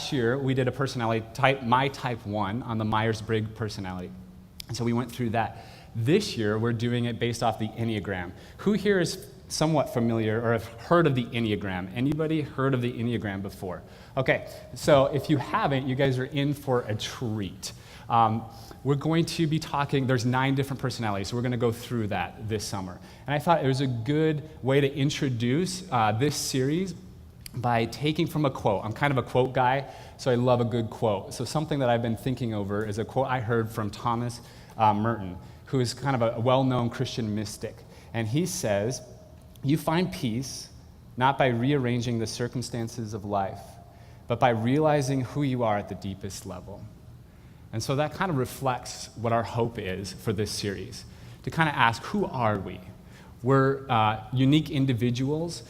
last year, we did a personality type, my type 1, on the Myers-Briggs personality. And so we went through that. This year, we're doing it based off the Enneagram. Who here is somewhat familiar or have heard of the Enneagram? Anybody heard of the Enneagram before? Okay, so if you haven't, you guys are in for a treat. We're going to be talking, there's 9 different personalities, so we're going to go through that this summer. And I thought it was a good way to introduce this series by taking from a quote. I'm kind of a quote guy, so I love a good quote. So something that I've been thinking over is a quote I heard from Thomas Merton, who is kind of a well-known Christian mystic. And he says, "You find peace not by rearranging the circumstances of life, but by realizing who you are at the deepest level." And so that kind of reflects what our hope is for this series, to kind of ask, who are we? We're unique individuals.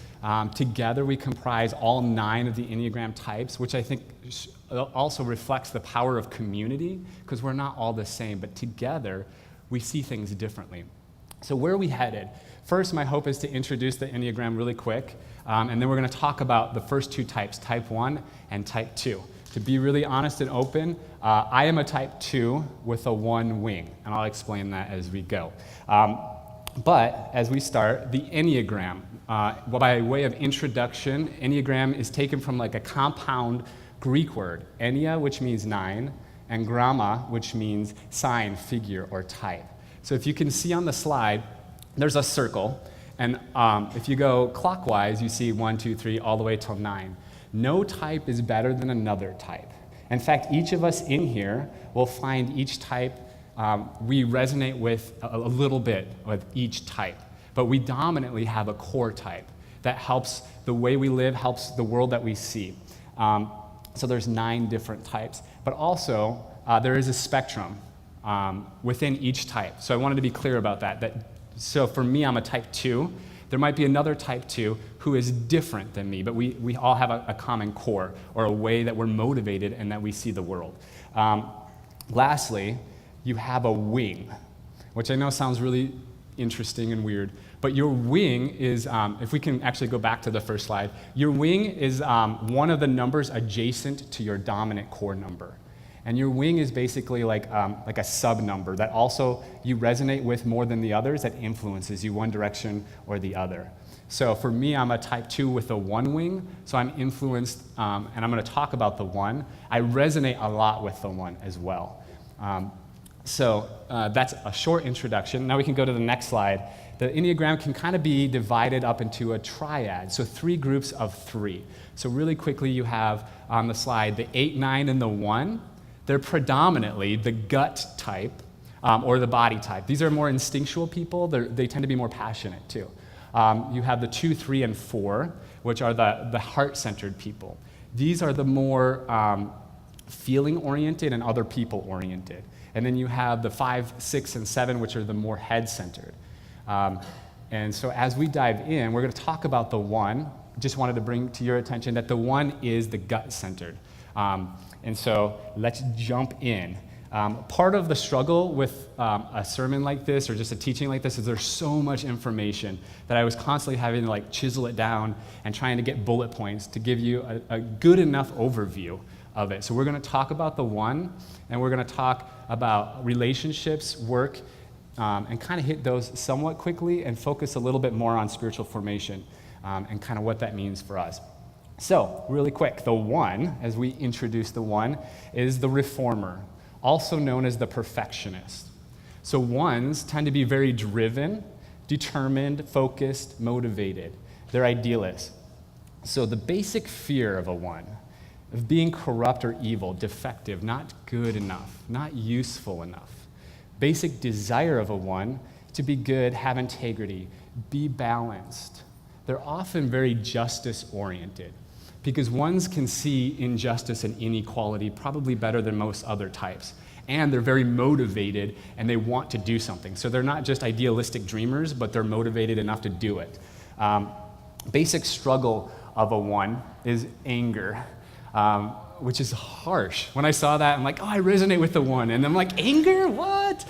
Together we comprise all 9 of the Enneagram types, which I think also reflects the power of community, because we're not all the same, but together we see things differently. So where are we headed? First, my hope is to introduce the Enneagram really quick, and then we're going to talk about the first 2 types, type 1 and type 2. To be really honest and open, I am a type 2 with a 1 wing, and I'll explain that as we go. But as we start, the Enneagram, by way of introduction, Enneagram is taken from like a compound Greek word, ennea, which means 9, and gramma, which means sign, figure, or type. So if you can see on the slide, there's a circle, and if you go clockwise, you see 1, 2, 3, all the way till 9. No type is better than another type. In fact, each of us in here will find each type we resonate with a little bit with each type, but we dominantly have a core type that helps the way we live, helps the world that we see. So there's 9 different types, but also there is a spectrum within each type. So I wanted to be clear about that. So for me, I'm a type 2. There might be another type 2 who is different than me, but we all have a common core or a way that we're motivated and that we see the world. Lastly, you have a wing, which I know sounds really interesting and weird, but your wing is, if we can actually go back to the first slide, your wing is one of the numbers adjacent to your dominant core number. And your wing is basically like a sub-number that also you resonate with more than the others, that influences you one direction or the other. So for me, I'm a type 2 with a 1 wing, so I'm influenced, and I'm going to talk about the 1. I resonate a lot with the 1 as well. So that's a short introduction. Now we can go to the next slide. The Enneagram can kind of be divided up into a triad, so 3 groups of 3. So really quickly, you have on the slide the 8, 9, and the 1. They're predominantly the gut type or the body type. These are more instinctual people. They tend to be more passionate too. You have the 2, 3, and 4, which are the heart-centered people. These are the more feeling-oriented and other people-oriented. And then you have the 5, 6, and 7, which are the more head-centered. And so as we dive in, we're going to talk about the 1. Just wanted to bring to your attention that the 1 is the gut-centered. And so let's jump in. Part of the struggle with a sermon like this or just a teaching like this is there's so much information that I was constantly having to like chisel it down and trying to get bullet points to give you a good enough overview of it. So we're going to talk about the 1, and we're going to talk about relationships, work, and kind of hit those somewhat quickly and focus a little bit more on spiritual formation and kind of what that means for us. So, really quick, the 1, as we introduce the 1, is the reformer, also known as the perfectionist. So 1s tend to be very driven, determined, focused, motivated. They're idealists. So the basic fear of a 1, of being corrupt or evil, defective, not good enough, not useful enough. Basic desire of a 1, to be good, have integrity, be balanced. They're often very justice-oriented, because 1s can see injustice and inequality probably better than most other types. And they're very motivated, and they want to do something. So they're not just idealistic dreamers, but they're motivated enough to do it. Basic struggle of a 1 is anger, which is harsh. When I saw that, I'm like, oh, I resonate with the 1. And I'm like, anger? What?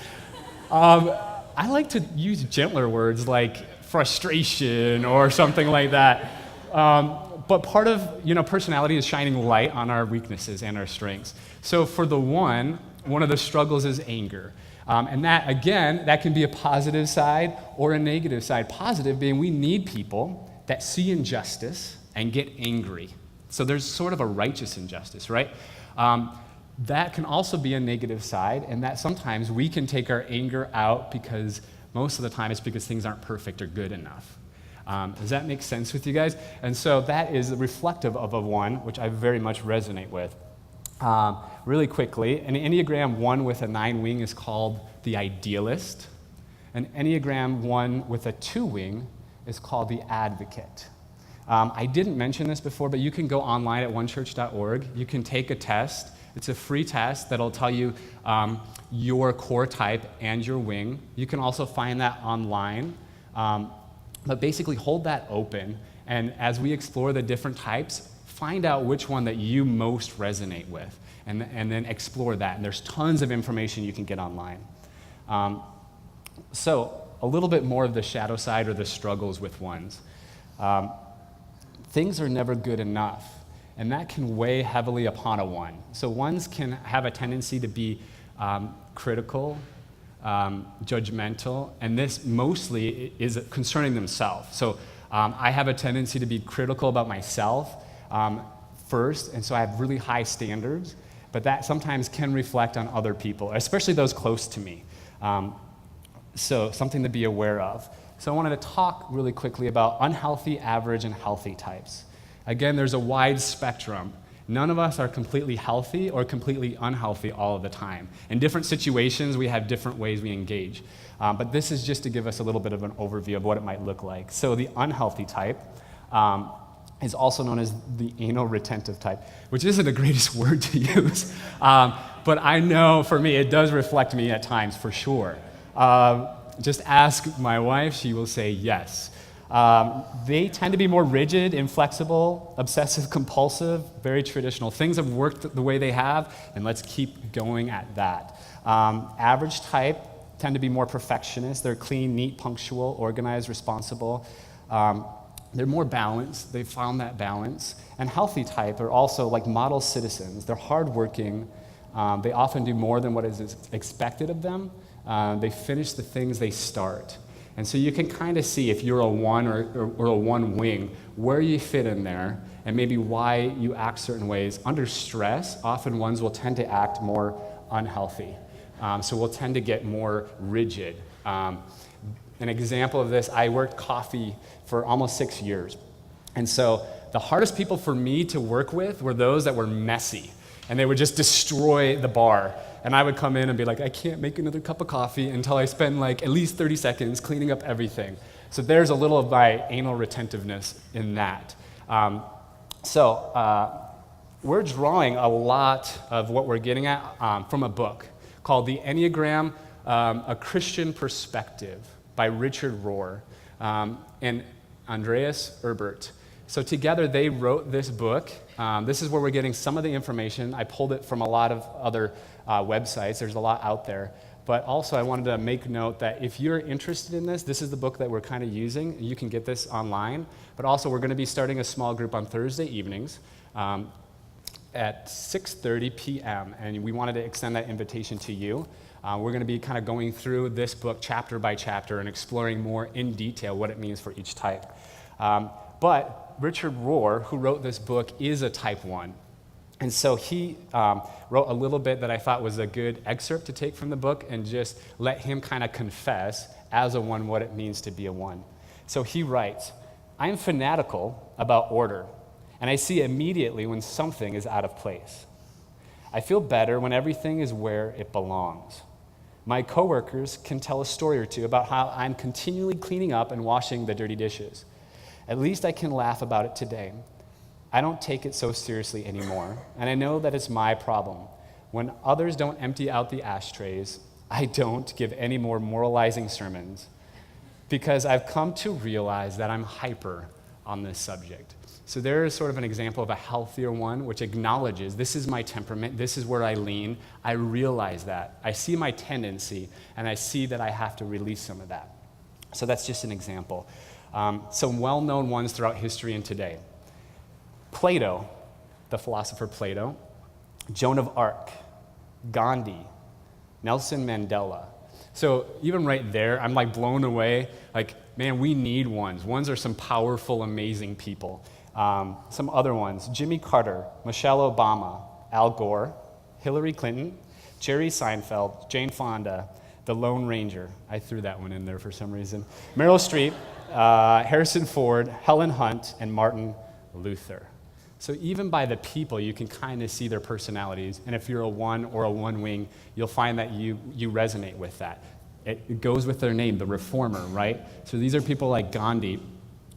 I like to use gentler words like frustration or something like that. But part of personality is shining light on our weaknesses and our strengths. So for the one of the struggles is anger. And that, again, that can be a positive side or a negative side. Positive being we need people that see injustice and get angry. So there's sort of a righteous injustice, right? That can also be a negative side, and that sometimes we can take our anger out because most of the time it's because things aren't perfect or good enough. Does that make sense with you guys? And so that is reflective of a one, which I very much resonate with. Really quickly, an Enneagram 1 with a 9 wing is called the idealist. An Enneagram 1 with a 2 wing is called the advocate. I didn't mention this before, but you can go online at onechurch.org. You can take a test. It's a free test that'll tell you your core type and your wing. You can also find that online. But basically hold that open, and as we explore the different types, find out which one that you most resonate with, and then explore that. And there's tons of information you can get online. So a little bit more of the shadow side or the struggles with ones. Things are never good enough, and that can weigh heavily upon a one. So ones can have a tendency to be critical, judgmental, and this mostly is concerning themselves. So I have a tendency to be critical about myself first, and so I have really high standards, but that sometimes can reflect on other people, especially those close to me. So something to be aware of. So I wanted to talk really quickly about unhealthy, average, and healthy types. Again, there's a wide spectrum. None of us are completely healthy or completely unhealthy all of the time. In different situations, we have different ways we engage. But this is just to give us a little bit of an overview of what it might look like. So the unhealthy type is also known as the anal retentive type, which isn't the greatest word to use. But I know for me, it does reflect me at times, for sure. Just ask my wife, she will say yes. They tend to be more rigid, inflexible, obsessive, compulsive, very traditional. Things have worked the way they have, and let's keep going at that. Average type tend to be more perfectionist. They're clean, neat, punctual, organized, responsible. They're more balanced. They found that balance. And healthy type are also like model citizens. They're hardworking. They often do more than what is expected of them. They finish the things they start. And so you can kind of see if you're a one or a one wing, where you fit in there, and maybe why you act certain ways. Under stress, often ones will tend to act more unhealthy. So we'll tend to get more rigid. An example of this, I worked coffee for almost 6 years. And so the hardest people for me to work with were those that were messy, and they would just destroy the bar. And I would come in and be like, I can't make another cup of coffee until I spend like at least 30 seconds cleaning up everything. So there's a little of my anal retentiveness in that. We're drawing a lot of what we're getting at from a book called The Enneagram, A Christian Perspective by Richard Rohr and Andreas Erbert. So together they wrote this book. This is where we're getting some of the information. I pulled it from a lot of other websites. There's a lot out there. But also I wanted to make note that if you're interested in this is the book that we're kind of using. You can get this online. But also we're going to be starting a small group on Thursday evenings at 6:30 p.m. And we wanted to extend that invitation to you. We're going to be kind of going through this book chapter by chapter and exploring more in detail what it means for each type. But Richard Rohr, who wrote this book, is a type 1. And so he wrote a little bit that I thought was a good excerpt to take from the book and just let him kind of confess as a 1 what it means to be a 1. So he writes, I am fanatical about order, and I see immediately when something is out of place. I feel better when everything is where it belongs. My coworkers can tell a story or two about how I'm continually cleaning up and washing the dirty dishes. At least I can laugh about it today. I don't take it so seriously anymore, and I know that it's my problem. When others don't empty out the ashtrays, I don't give any more moralizing sermons because I've come to realize that I'm hyper on this subject. So there is sort of an example of a healthier 1 which acknowledges this is my temperament, this is where I lean. I realize that. I see my tendency, and I see that I have to release some of that. So that's just an example. Some well-known ones throughout history and today. Plato, the philosopher Plato, Joan of Arc, Gandhi, Nelson Mandela. So even right there, I'm like blown away. Like, man, we need ones. Ones are some powerful, amazing people. Some other ones, Jimmy Carter, Michelle Obama, Al Gore, Hillary Clinton, Jerry Seinfeld, Jane Fonda, the Lone Ranger. I threw that one in there for some reason. Meryl Streep, Harrison Ford, Helen Hunt, and Martin Luther. So even by the people, you can kind of see their personalities. And if you're a one or a one wing, you'll find that you resonate with that. It goes with their name, the reformer, right? So these are people like Gandhi,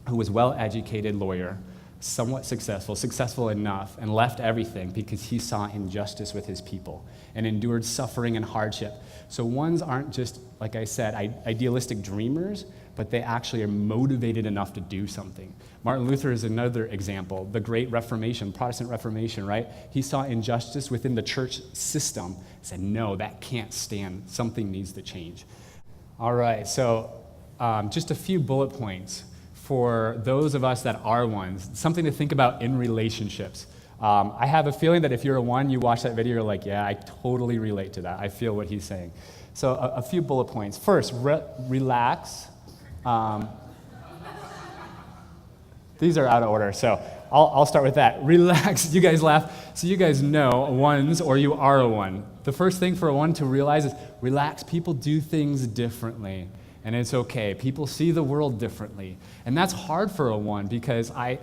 who was well-educated lawyer, somewhat successful enough, and left everything because he saw injustice with his people and endured suffering and hardship. So ones aren't just, like I said, idealistic dreamers, but they actually are motivated enough to do something. Martin Luther is another example, the Great Reformation, Protestant Reformation, right? He saw injustice within the church system, said, no, that can't stand, something needs to change. All right, so just a few bullet points for those of us that are ones, something to think about in relationships. I have a feeling that if you're a one, you watch that video, you're like, yeah, I totally relate to that. I feel what he's saying. So a few bullet points. First, relax. These are out of order, so I'll start with that. Relax. You guys laugh. So you guys know ones or you are a one. The first thing for a one to realize is relax. People do things differently, and it's okay. People see the world differently, and that's hard for a one because I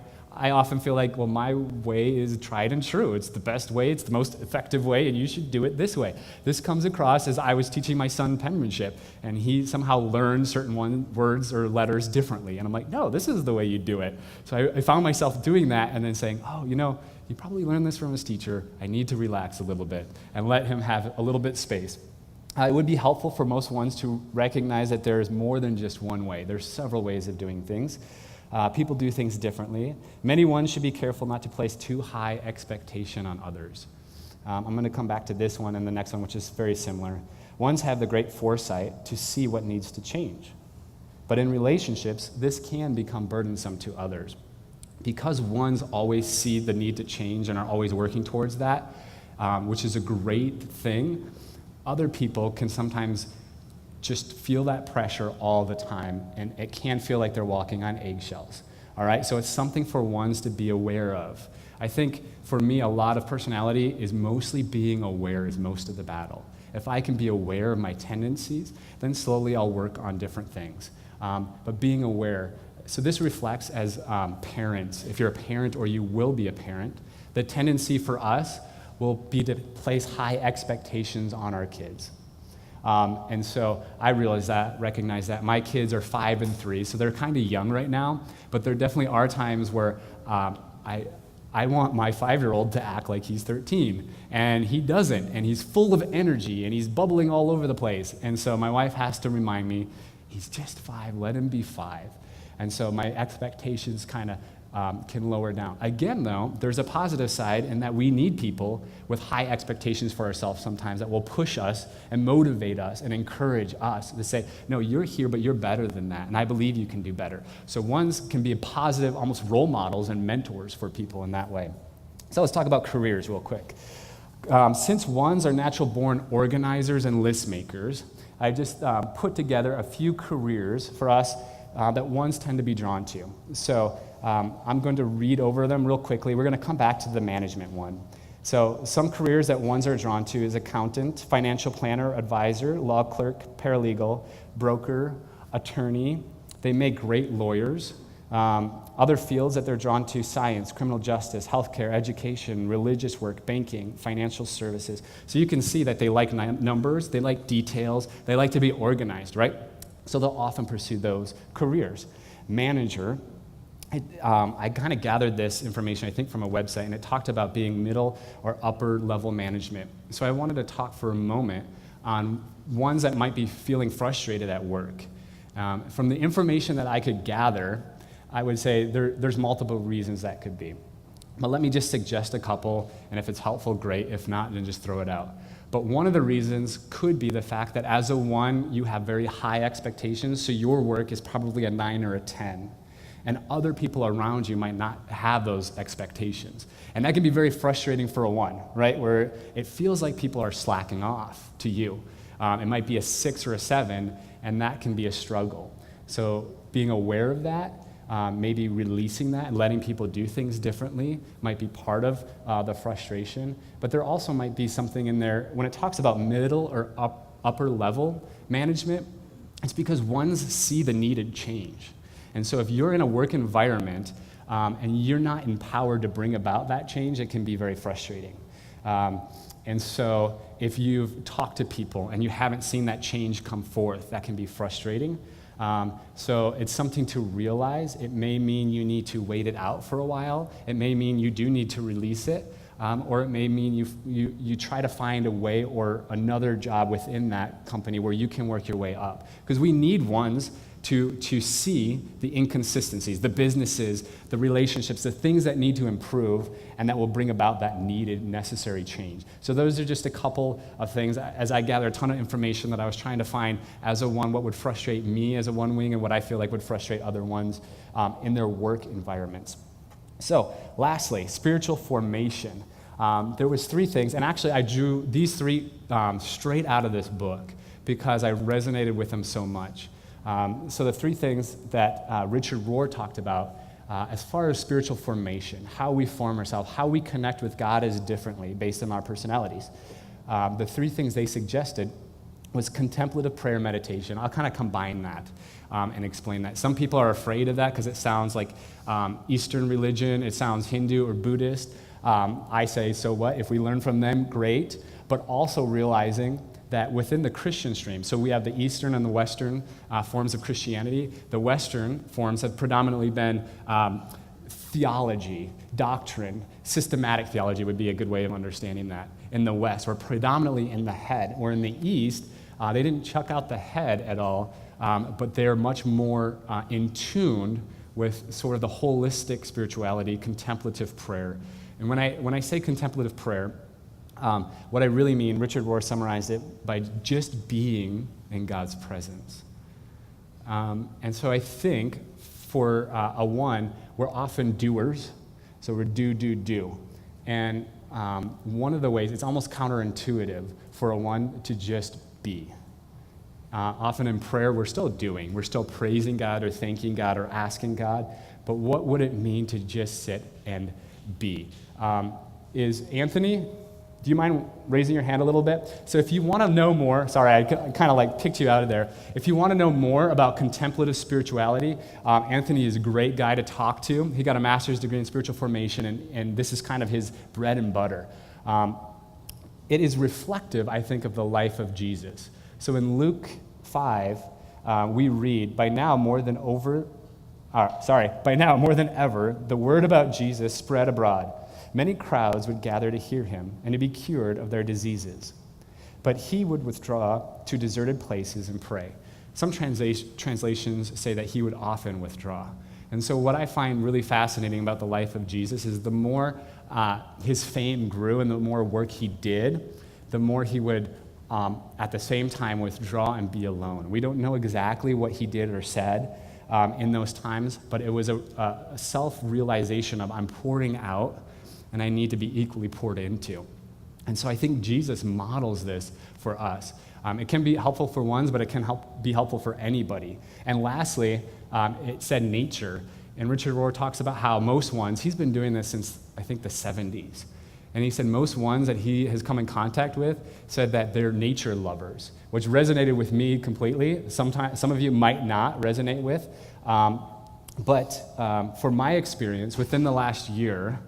often feel like, well, my way is tried and true. It's the best way, it's the most effective way, and you should do it this way. This comes across as I was teaching my son penmanship, and he somehow learned certain words or letters differently. And I'm like, no, this is the way you do it. So I found myself doing that and then saying, oh, you probably learned this from his teacher. I need to relax a little bit and let him have a little bit space. It would be helpful for most ones to recognize that there is more than just one way. There's several ways of doing things. People do things differently. Many ones should be careful not to place too high expectation on others. I'm going to come back to this one and the next one, which is very similar. Ones have the great foresight to see what needs to change. But in relationships, this can become burdensome to others. Because ones always see the need to change and are always working towards that, which is a great thing, other people can sometimes just feel that pressure all the time, and it can feel like they're walking on eggshells, all right? So it's something for ones to be aware of. I think for me, a lot of personality is mostly being aware is most of the battle. If I can be aware of my tendencies, then slowly I'll work on different things. But being aware, so this reflects as parents. If you're a parent or you will be a parent, the tendency for us will be to place high expectations on our kids. And so I recognize that. My kids are 5 and 3, so they're kind of young right now, but there definitely are times where I want my 5-year-old to act like he's 13, and he doesn't, and he's full of energy, and he's bubbling all over the place. And so my wife has to remind me, he's just 5, let him be 5. And so my expectations kind of can lower down. Again, though, there's a positive side in that we need people with high expectations for ourselves sometimes that will push us and motivate us and encourage us to say, no, you're here, but you're better than that, and I believe you can do better. So ones can be positive, almost role models and mentors for people in that way. So let's talk about careers real quick. Since ones are natural-born organizers and list makers, I just put together a few careers for us that ones tend to be drawn to. So I'm going to read over them real quickly. We're going to come back to the management one. So some careers that ones are drawn to is accountant, financial planner, advisor, law clerk, paralegal, broker, attorney. They make great lawyers. Other fields that they're drawn to: science, criminal justice, healthcare, education, religious work, banking, financial services. So you can see that they like numbers, they like details, they like to be organized, right? So they'll often pursue those careers. Manager, I kind of gathered this information, I think, from a website, and it talked about being middle or upper level management. So I wanted to talk for a moment on ones that might be feeling frustrated at work. From the information that I could gather, I would say there's multiple reasons that could be. But let me just suggest a couple, and if it's helpful, great. If not, then just throw it out. But one of the reasons could be the fact that as a one, you have very high expectations, so your work is probably a 9 or a 10. and other people around you might not have those expectations. And that can be very frustrating for a 1, right? Where it feels like people are slacking off to you. It might be a 6 or a 7, and that can be a struggle. So being aware of that, maybe releasing that and letting people do things differently might be part of the frustration. But there also might be something in there, when it talks about middle or upper level management, it's because ones see the needed change. And so if you're in a work environment and you're not empowered to bring about that change, it can be very frustrating. And so if you've talked to people and you haven't seen that change come forth, that can be frustrating. So it's something to realize. It may mean you need to wait it out for a while. It may mean you do need to release it. Or it may mean you try to find a way or another job within that company where you can work your way up. Because we need ones to see the inconsistencies, the businesses, the relationships, the things that need to improve and that will bring about that needed, necessary change. So those are just a couple of things. As I gather a ton of information that I was trying to find as a 1, what would frustrate me as a 1 wing and what I feel like would frustrate other ones in their work environments. So lastly, spiritual formation. There was 3 things, and actually I drew these 3 straight out of this book because I resonated with them so much. So the 3 things that Richard Rohr talked about as far as spiritual formation, how we form ourselves, how we connect with God is differently based on our personalities. The 3 things they suggested was contemplative prayer meditation. I'll kind of combine that and explain that. Some people are afraid of that because it sounds like Eastern religion, it sounds Hindu or Buddhist. I say, so what? If we learn from them, great. But also realizing that within the Christian stream, so we have the Eastern and the Western forms of Christianity. The Western forms have predominantly been theology, doctrine, systematic theology would be a good way of understanding that. In the West, we're predominantly in the head. Or in the East, they didn't chuck out the head at all, but they're much more in tune with sort of the holistic spirituality, contemplative prayer. And when I say contemplative prayer, what I really mean, Richard Rohr summarized it by just being in God's presence. And so I think for a 1, we're often doers, so we're do. And one of the ways, it's almost counterintuitive for a 1 to just be. Often in prayer, we're still doing. We're still praising God or thanking God or asking God. But what would it mean to just sit and be? Is Anthony, do you mind raising your hand a little bit? So if you want to know more, sorry, I kind of like kicked you out of there. If you want to know more about contemplative spirituality, Anthony is a great guy to talk to. He got a master's degree in spiritual formation, and this is kind of his bread and butter. It is reflective, I think, of the life of Jesus. So in Luke 5, we read, by now more than ever, the word about Jesus spread abroad. Many crowds would gather to hear him and to be cured of their diseases. But he would withdraw to deserted places and pray. Some translations say that he would often withdraw. And so what I find really fascinating about the life of Jesus is the more his fame grew and the more work he did, the more he would at the same time withdraw and be alone. We don't know exactly what he did or said in those times, but it was a self-realization of I'm pouring out and I need to be equally poured into. And so I think Jesus models this for us. It can be helpful for ones, but it can be helpful for anybody. And lastly, it said nature. And Richard Rohr talks about how most ones, he's been doing this since, I think, the 70s. And he said most ones that he has come in contact with said that they're nature lovers, which resonated with me completely. Sometimes some of you might not resonate with. But for my experience, within the last year,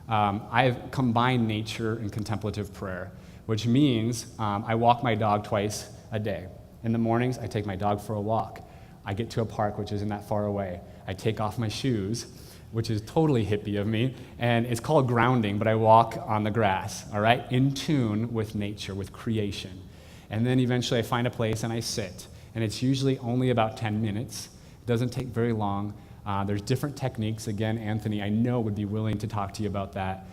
I have combined nature and contemplative prayer, which means I walk my dog twice a day. In the mornings, I take my dog for a walk. I get to a park, which isn't that far away. I take off my shoes, which is totally hippie of me, and it's called grounding, but I walk on the grass, all right, in tune with nature, with creation. And then eventually I find a place and I sit, and it's usually only about 10 minutes. It doesn't take very long. There's different techniques. Again, Anthony, I know, would be willing to talk to you about that.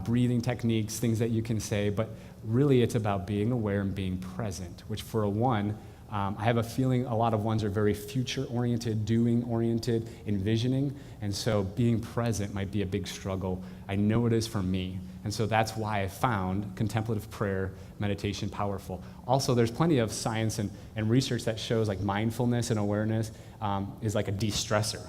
Breathing techniques, things that you can say, but really it's about being aware and being present, which for a one I have a feeling a lot of ones are very future-oriented, doing-oriented, envisioning, and so being present might be a big struggle. I know it is for me, and so that's why I found contemplative prayer, meditation powerful. Also, there's plenty of science and research that shows like mindfulness and awareness is like a de-stressor.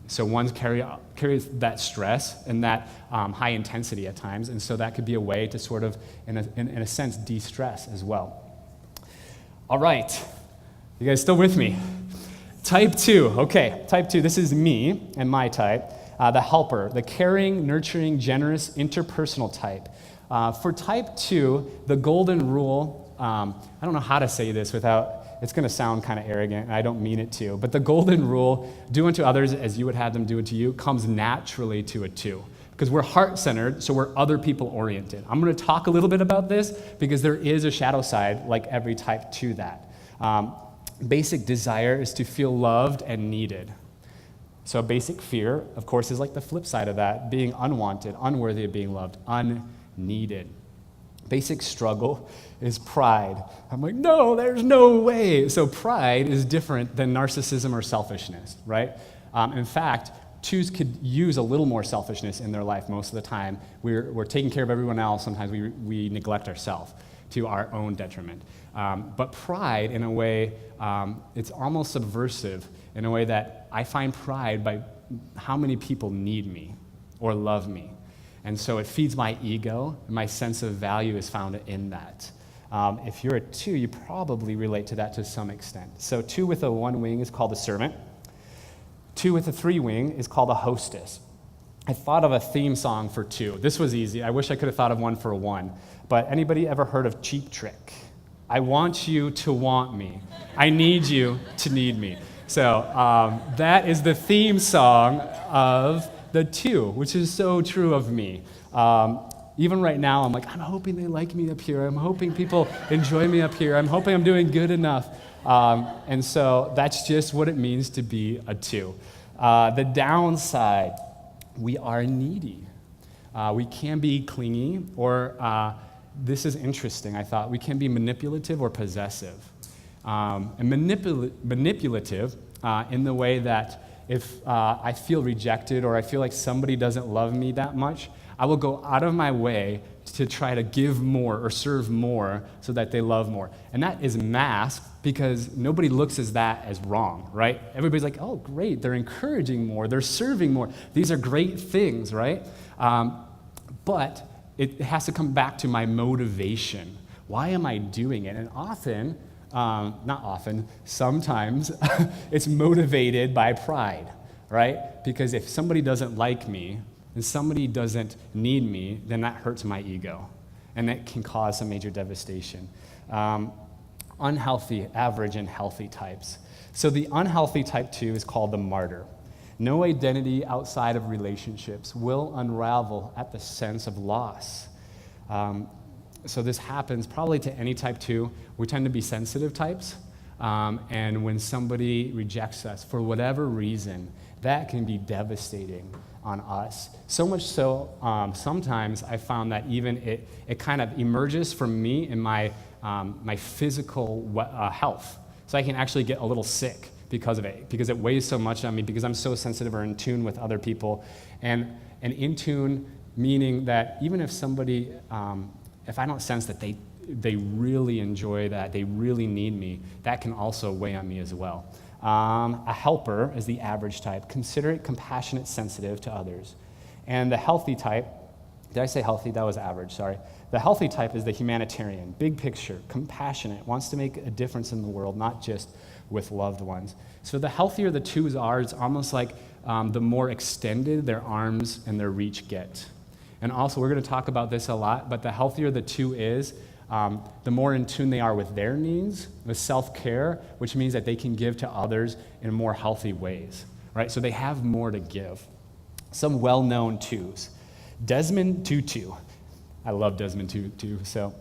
So ones carries that stress and that high intensity at times, and so that could be a way to sort of, in a sense, de-stress as well. All right, you guys still with me? Type 2, okay, type 2, this is me and my type, the helper, the caring, nurturing, generous, interpersonal type. For type 2, the golden rule, I don't know how to say this without, it's going to sound kind of arrogant, and I don't mean it to, but the golden rule, do unto others as you would have them do unto you, comes naturally to a 2. Because we're heart-centered, so we're other people-oriented. I'm going to talk a little bit about this because there is a shadow side, like every type to that. Basic desire is to feel loved and needed. So basic fear, of course, is like the flip side of that, being unwanted, unworthy of being loved, unneeded. Basic struggle is pride. I'm like, no, there's no way. So pride is different than narcissism or selfishness, right? In fact, 2s could use a little more selfishness in their life most of the time. We're taking care of everyone else. Sometimes we neglect ourselves to our own detriment. But pride, in a way, it's almost subversive in a way that I find pride by how many people need me or love me. And so it feeds my ego, and my sense of value is found in that. If you're a 2, you probably relate to that to some extent. So 2 with a 1 wing is called a servant. 2 with a 3 wing is called a hostess. I thought of a theme song for 2. This was easy. I wish I could have thought of one for a 1. But anybody ever heard of Cheap Trick? I want you to want me. I need you to need me. So that is the theme song of the 2, which is so true of me. Even right now, I'm like, I'm hoping they like me up here. I'm hoping people enjoy me up here. I'm hoping I'm doing good enough. And so that's just what it means to be a 2. The downside, we are needy. We can be clingy, or this is interesting, I thought, we can be manipulative or possessive. And manipulative in the way that if I feel rejected or I feel like somebody doesn't love me that much, I will go out of my way to try to give more or serve more so that they love more. And that is masked because nobody looks at that as wrong, right? Everybody's like, oh, great, they're encouraging more, they're serving more. These are great things, right? But it has to come back to my motivation. Why am I doing it? And often, not often, sometimes it's motivated by pride, right? Because if somebody doesn't like me and somebody doesn't need me, then that hurts my ego, and that can cause some major devastation. Unhealthy, average, and healthy types. So the unhealthy type 2 is called the martyr. No identity outside of relationships will unravel at the sense of loss. So this happens probably to any type 2. We tend to be sensitive types, and when somebody rejects us for whatever reason, that can be devastating on us. So much so, sometimes I found that even it kind of emerges from me in my physical health. So I can actually get a little sick because of it, because it weighs so much on me, because I'm so sensitive or in tune with other people. And in tune, meaning that even if somebody, if I don't sense that they really enjoy that, they really need me, that can also weigh on me as well. A helper is the average type, considerate, compassionate, sensitive to others. And the healthy type, did I say healthy? That was average, sorry. The healthy type is the humanitarian, big picture, compassionate, wants to make a difference in the world, not just with loved ones. So the healthier the 2s are, it's almost like the more extended their arms and their reach get. And also, we're going to talk about this a lot, but the healthier the 2 is, the more in tune they are with their needs, with self-care, which means that they can give to others in more healthy ways, right? So they have more to give. Some well-known 2s. Desmond Tutu. I love Desmond Tutu. So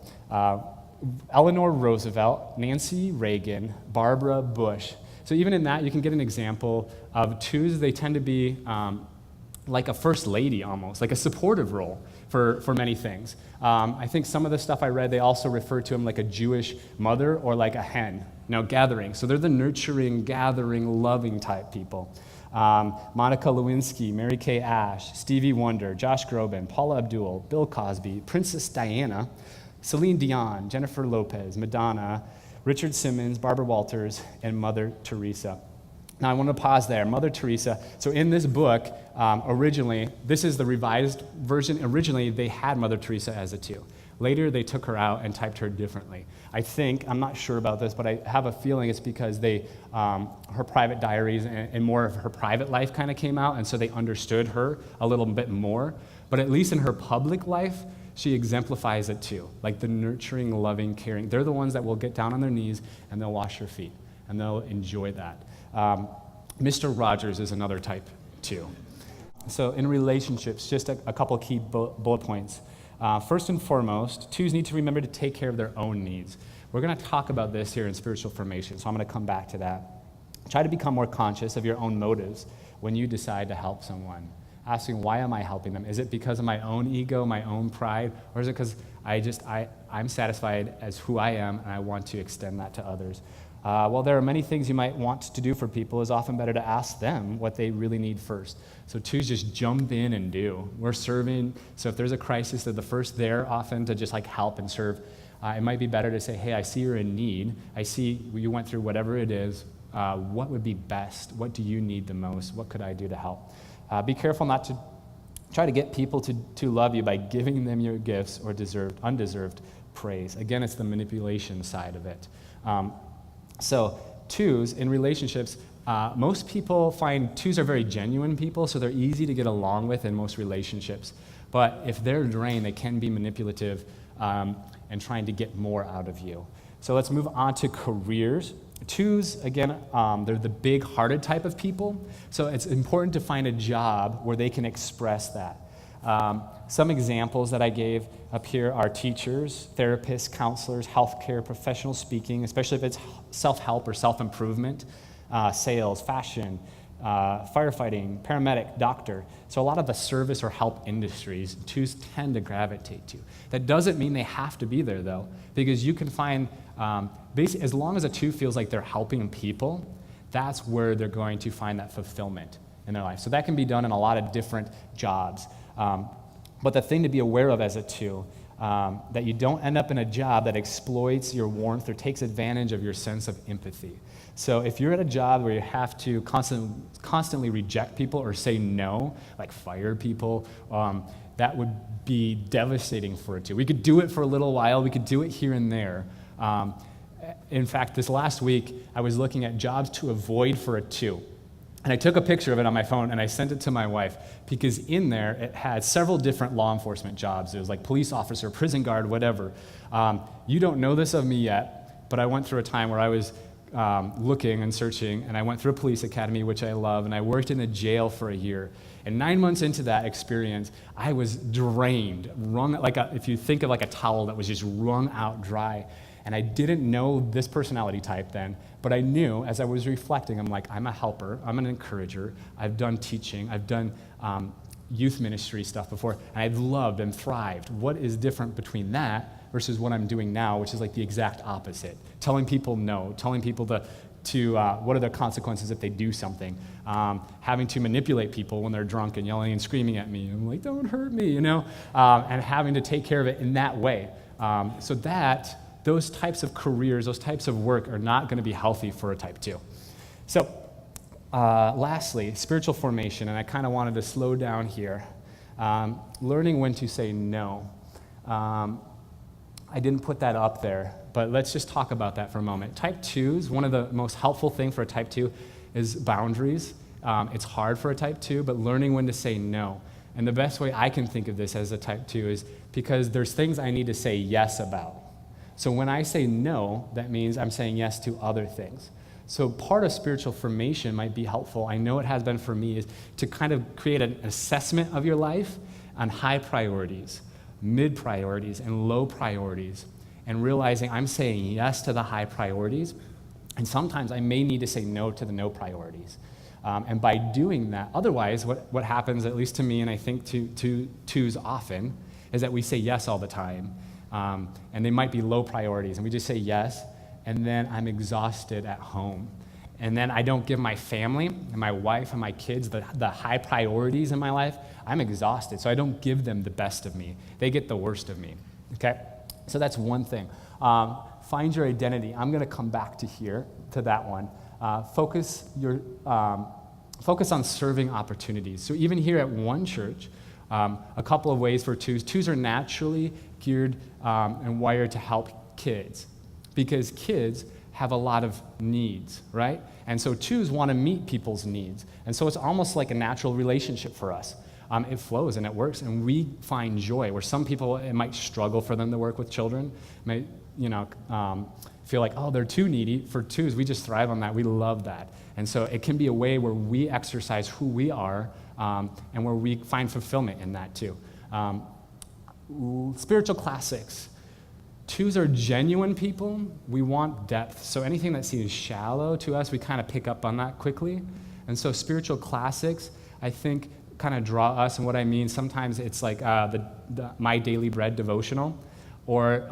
Eleanor Roosevelt, Nancy Reagan, Barbara Bush. So even in that, you can get an example of 2s. They tend to be like a first lady almost, like a supportive role for many things. I think some of the stuff I read, they also refer to him like a Jewish mother or like a hen, gathering. So they're the nurturing, gathering, loving type people. Monica Lewinsky, Mary Kay Ash, Stevie Wonder, Josh Groban, Paula Abdul, Bill Cosby, Princess Diana, Celine Dion, Jennifer Lopez, Madonna, Richard Simmons, Barbara Walters, and Mother Teresa. Now, I want to pause there. Mother Teresa. So in this book, originally, this is the revised version. Originally, they had Mother Teresa as a 2. Later, they took her out and typed her differently. I think, I'm not sure about this, but I have a feeling it's because her private diaries and more of her private life kind of came out, and so they understood her a little bit more. But at least in her public life, she exemplifies it too, like the nurturing, loving, caring. They're the ones that will get down on their knees and they'll wash your feet, and they'll enjoy that. Mr. Rogers is another type 2. So in relationships, just a couple key bullet points. First and foremost, 2s need to remember to take care of their own needs. We're going to talk about this here in spiritual formation, so I'm going to come back to that. Try to become more conscious of your own motives when you decide to help someone. Asking, why am I helping them? Is it because of my own ego, my own pride, or is it because I'm satisfied as who I am and I want to extend that to others? While there are many things you might want to do for people, it's often better to ask them what they really need first. So 2s just jump in and do. We're serving, so if there's a crisis, they're the first there often to just like help and serve. It might be better to say, hey, I see you're in need. I see you went through whatever it is. What would be best? What do you need the most? What could I do to help? Be careful not to try to get people to love you by giving them your gifts or undeserved praise. Again, it's the manipulation side of it. So 2s in relationships, most people find 2s are very genuine people, so they're easy to get along with in most relationships. But if they're drained, they can be manipulative and trying to get more out of you. So let's move on to careers. 2s, again, they're the big-hearted type of people, so it's important to find a job where they can express that. Some examples that I gave up here are teachers, therapists, counselors, healthcare, professional speaking, especially if it's self-help or self-improvement, sales, fashion, firefighting, paramedic, doctor. So a lot of the service or help industries 2s tend to gravitate to. That doesn't mean they have to be there, though, because you can find, basically, as long as a 2 feels like they're helping people, that's where they're going to find that fulfillment in their life. So that can be done in a lot of different jobs. But the thing to be aware of as a 2, that you don't end up in a job that exploits your warmth or takes advantage of your sense of empathy. So if you're at a job where you have to constantly reject people or say no, like fire people, that would be devastating for a 2. We could do it for a little while. We could do it here and there. In fact, this last week, I was looking at jobs to avoid for a 2. And I took a picture of it on my phone and I sent it to my wife because in there it had several different law enforcement jobs. It was like police officer, prison guard, whatever. You don't know this of me yet, but I went through a time where I was looking and searching, and I went through a police academy, which I love, and I worked in a jail for a year. And 9 months into that experience, I was drained, wrung, if you think of like a towel that was just wrung out dry. And I didn't know this personality type then, but I knew as I was reflecting, I'm like, I'm a helper, I'm an encourager, I've done teaching, I've done youth ministry stuff before, and I've loved and thrived. What is different between that versus what I'm doing now, which is like the exact opposite? Telling people no, telling people to what are their consequences if they do something, having to manipulate people when they're drunk and yelling and screaming at me. I'm like, don't hurt me, and having to take care of it in that way. So those types of careers, those types of work are not going to be healthy for a type 2. So lastly, spiritual formation, and I kind of wanted to slow down here. Learning when to say no. I didn't put that up there, but let's just talk about that for a moment. Type 2s, one of the most helpful things for a type 2 is boundaries. It's hard for a type 2, but learning when to say no. And the best way I can think of this as a type 2 is because there's things I need to say yes about. So when I say no, that means I'm saying yes to other things. So part of spiritual formation might be helpful. I know it has been for me, is to kind of create an assessment of your life on high priorities, mid priorities, and low priorities, and realizing I'm saying yes to the high priorities, and sometimes I may need to say no to the no priorities. And by doing that, otherwise, what happens, at least to me, and I think to twos often, is that we say yes all the time. And they might be low priorities, and we just say yes, and then I'm exhausted at home. And then I don't give my family and my wife and my kids the high priorities in my life. I'm exhausted, so I don't give them the best of me. They get the worst of me, okay? So that's one thing. Find your identity. I'm going to come back to that one. Focus on serving opportunities. So even here at One Church, a couple of ways for twos. Twos are naturally geared and wired to help kids because kids have a lot of needs, right? And so twos want to meet people's needs. And so it's almost like a natural relationship for us. It flows and it works, and we find joy. Where some people, it might struggle for them to work with children, might, feel like, oh, they're too needy. For twos, we just thrive on that. We love that. And so it can be a way where we exercise who we are and where we find fulfillment in that too. Spiritual classics. Twos are genuine people. We want depth. So anything that seems shallow to us, we kind of pick up on that quickly. And so spiritual classics, I think, kind of draw us. And what I mean, sometimes it's like the My Daily Bread devotional, or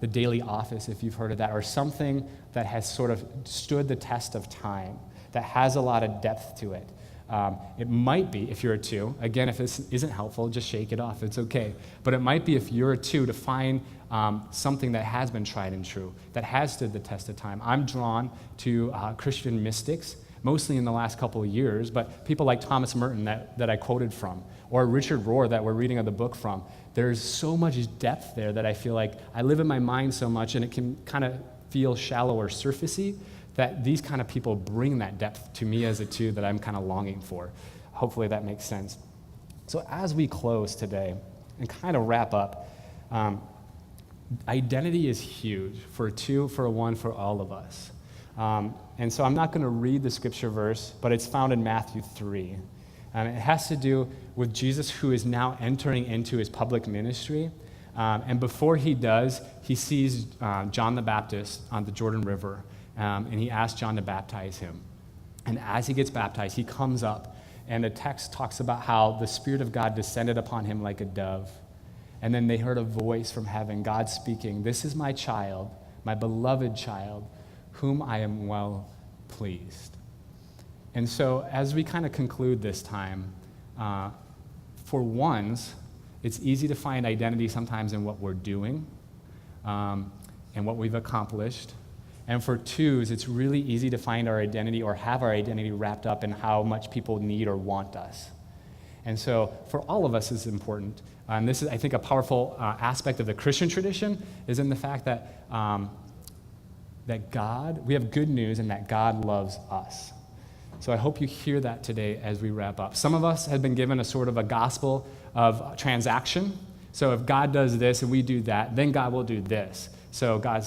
the Daily Office, if you've heard of that, or something that has sort of stood the test of time, that has a lot of depth to it. It might be, if you're a two, again, if this isn't helpful, just shake it off, it's okay. But it might be, if you're a two, to find something that has been tried and true, that has stood the test of time. I'm drawn to Christian mystics, mostly in the last couple of years, but people like Thomas Merton that I quoted from, or Richard Rohr that we're reading the book from. There's so much depth there that I feel like I live in my mind so much, and it can kind of feel shallow or surfacey, that these kind of people bring that depth to me as a two that I'm kind of longing for. Hopefully that makes sense. So as we close today and kind of wrap up, identity is huge for a two, for a one, for all of us. And so I'm not going to read the scripture verse, but it's found in Matthew 3. It has to do with Jesus, who is now entering into his public ministry. And before he does, he sees John the Baptist on the Jordan River, and he asks John to baptize him. And as he gets baptized, he comes up, and the text talks about how the Spirit of God descended upon him like a dove. And then they heard a voice from heaven, God speaking, "This is my child, my beloved child, whom I am well pleased." And so as we kind of conclude this time, for ones, it's easy to find identity sometimes in what we're doing and what we've accomplished. And for twos, it's really easy to find our identity or have our identity wrapped up in how much people need or want us. And so for all of us, it's important. And this is, I think, a powerful aspect of the Christian tradition, is in the fact that we have good news, and that God loves us. So I hope you hear that today as we wrap up. Some of us have been given a sort of a gospel of transaction. So if God does this and we do that, then God will do this. So God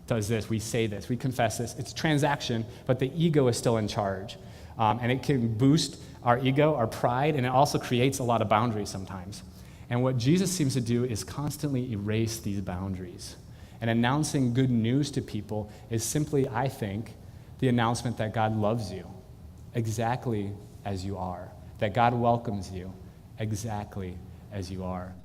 does this, we say this, we confess this. It's transaction, but the ego is still in charge. And it can boost our ego, our pride, and it also creates a lot of boundaries sometimes. And what Jesus seems to do is constantly erase these boundaries. And announcing good news to people is simply, I think, the announcement that God loves you exactly as you are, that God welcomes you exactly as you are.